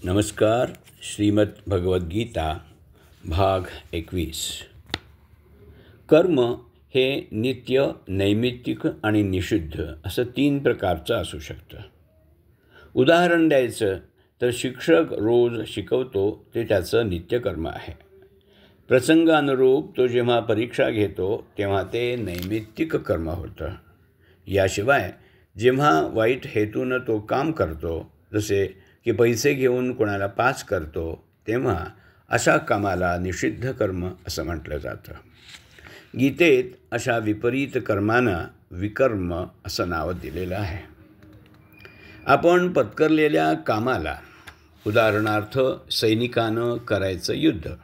नमस्कार. श्रीमद भगवद्गीता भाग 21. कर्म हे नित्य, नैमित्तिक आणि निषिद्ध असं 3 प्रकारचं असू शकतं. उदाहरण द्यायचं तर शिक्षक रोज शिकवतो ते त्याचं नित्यकर्म आहे. प्रसंगानुरूप तो जेव्हा परीक्षा घेतो तेव्हा ते नैमित्तिक कर्म होतं. याशिवाय जेव्हा वाईट हेतूनं तो काम करतो, जसे की पैसे घेऊन कोणाला पास करतो, तेव्हा अशा कामाला निषिद्ध कर्म असं म्हटलं जातं. गीतेत अशा विपरीत कर्मांना विकर्म असं नाव दिलेलं आहे. आपण पत्करलेल्या कामाला, उदाहरणार्थ सैनिकानं करायचं युद्ध,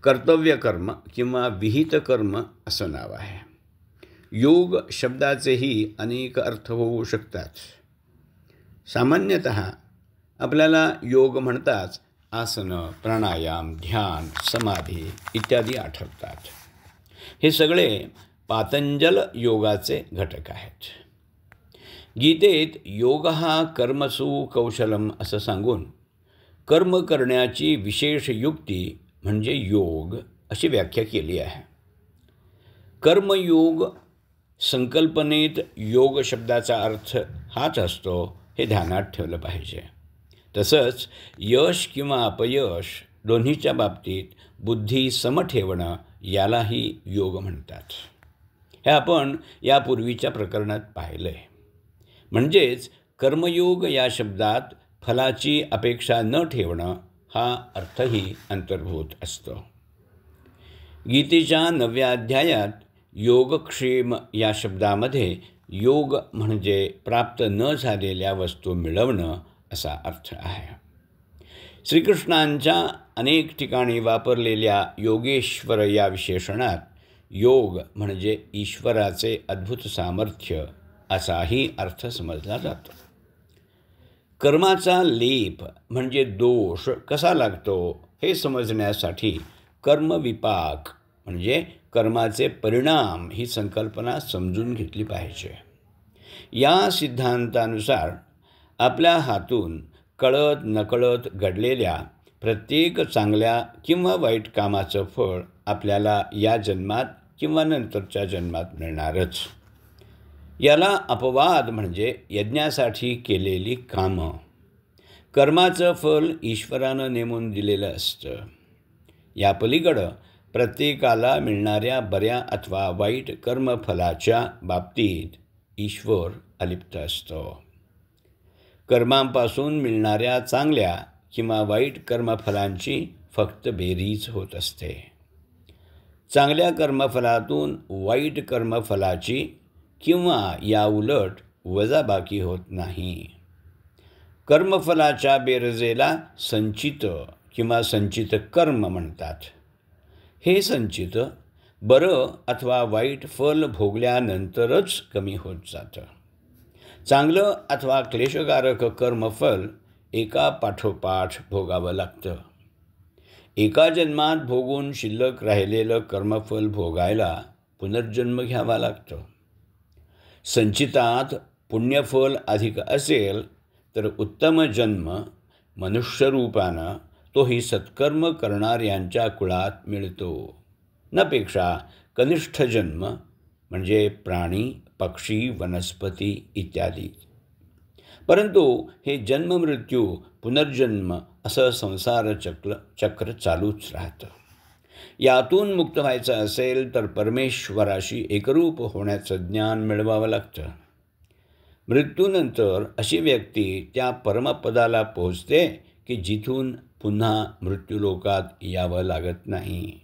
कर्तव्य कर्म किंवा विहित कर्म असं नाव आहे. योग शब्दाचेही अनेक अर्थ होऊ शकतात. सामान्यतः आपल्याला योग म्हणताच आसनं, प्राणायाम, ध्यान, समाधी इत्यादी आठवतात. हे सगळे पातंजल योगाचे घटक आहेत. गीतेत योग हा कर्मसु कौशलम असं सांगून कर्म करण्याची विशेष युक्ती म्हणजे योग अशी व्याख्या केली आहे. कर्मयोग संकल्पनेत योग शब्दाचा अर्थ हाच असतो हे ध्यानात ठेवलं पाहिजे. तसंच यश किंवा अपयश दोन्हीच्या बाबतीत बुद्धी सम ठेवणं यालाही योग म्हणतात. हे आपण यापूर्वीच्या प्रकरणात पाहिलं आहे. म्हणजेच कर्मयोग या शब्दात फलाची अपेक्षा न ठेवणं हा अर्थही अंतर्भूत असतो. गीतेच्या 9व्या अध्यायात योगक्षेम या शब्दामध्ये योग म्हणजे प्राप्त न झालेल्या वस्तू मिळवणं असा अर्थ आहे. श्रीकृष्णांच्या अनेक ठिकाणी वापरलेल्या योगेश्वर या विशेषणात योग म्हणजे ईश्वराचे अद्भुत सामर्थ्य असाही अर्थ समजला जातो. कर्माचा लेप म्हणजे दोष कसा लागतो हे समजण्यासाठी कर्मविपाक म्हणजे कर्माचे परिणाम ही संकल्पना समजून घेतली पाहिजे. या सिद्धांतानुसार आपल्या हातून कळत नकळत घडलेल्या प्रत्येक चांगल्या किंवा वाईट कामाचं फळ आपल्याला या जन्मात किंवा नंतरच्या जन्मात मिळणारच. याला अपवाद म्हणजे यज्ञासाठी केलेली कामं. कर्माचं फल ईश्वरानं नेमून दिलेलं असतं. या पलीकडं प्रत्येकाला मिळणाऱ्या बऱ्या अथवा वाईट कर्मफलाच्या बाबतीत ईश्वर अलिप्त असतो. कर्मांपासून मिळणाऱ्या चांगल्या किंवा वाईट कर्मफलांची फक्त बेरीज होत असते. चांगल्या कर्मफलातून वाईट कर्मफलाची किंवा याउलट वजाबाकी होत नाही. कर्मफलाच्या बेरजेला संचित किंवा संचित कर्म म्हणतात. हे संचित बरं अथवा वाईट फल भोगल्यानंतरच कमी होत जातं. चांगलं अथवा क्लेशकारक कर्मफल एका पाठोपाठ भोगावं लागतं. एका जन्मात भोगून शिल्लक राहिलेलं कर्मफल भोगायला पुनर्जन्म घ्यावा लागतो. संचितात पुण्यफल अधिक असेल तर उत्तम जन्म मनुष्यरूपानं तोही सत्कर्म करणाऱ्यांच्या कुळात मिळतो. नपेक्षा कनिष्ठ जन्म म्हणजे प्राणी, पक्षी, वनस्पती इत्यादी. परंतु हे जन्ममृत्यू पुनर्जन्म असं संसार चक्र चालूच राहतं. यातून मुक्त व्हायचं असेल तर परमेश्वराशी एकरूप होण्याचं ज्ञान मिळवावं लागतं. मृत्यूनंतर अशी व्यक्ती त्या परमपदाला पोहोचते की जिथून पुन्हा मृत्यूलोकात यावं लागत नाही.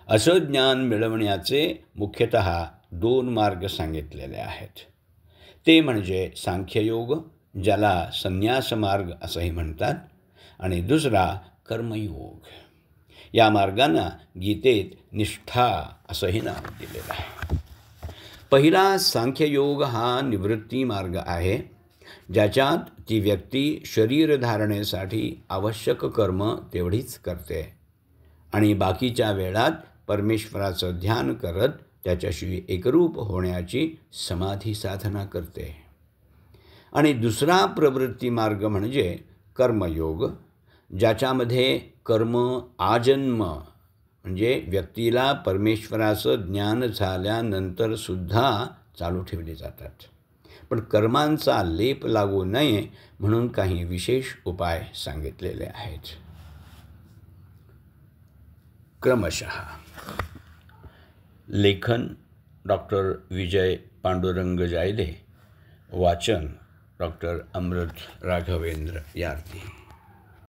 असं ज्ञान मिळवण्याचे मुख्यतः 2 मार्ग सांगितलेले आहेत. ते म्हणजे सांख्ययोग, ज्याला संन्यास मार्ग असंही म्हणतात, आणि दुसरा कर्मयोग. या मार्गांना गीतेत निष्ठा असंही नाव दिलेलं आहे. पहिला सांख्ययोग हा निवृत्ती मार्ग आहे, ज्याच्यात ती व्यक्ती शरीर धारणेसाठी आवश्यक कर्म तेवढीच करते आणि बाकीच्या वेळात परमेश्वराचं ध्यान करत त्याच्याशी एकरूप होण्याची समाधी साधना करते. आणि दुसरा प्रवृत्ती मार्ग म्हणजे कर्मयोग, ज्याच्यामध्ये कर्म आजन्म म्हणजे व्यक्तीला परमेश्वराचं ज्ञान झाल्यानंतरसुद्धा चालू ठेवले जातात. पण कर्मांचा लेप लागू नये म्हणून काही विशेष उपाय सांगितलेले आहेत. क्रमशः लेखन डॉक्टर विजय पांडुरंग जायले, वाचन डॉक्टर अमृत राघवेंद्र यार्ती.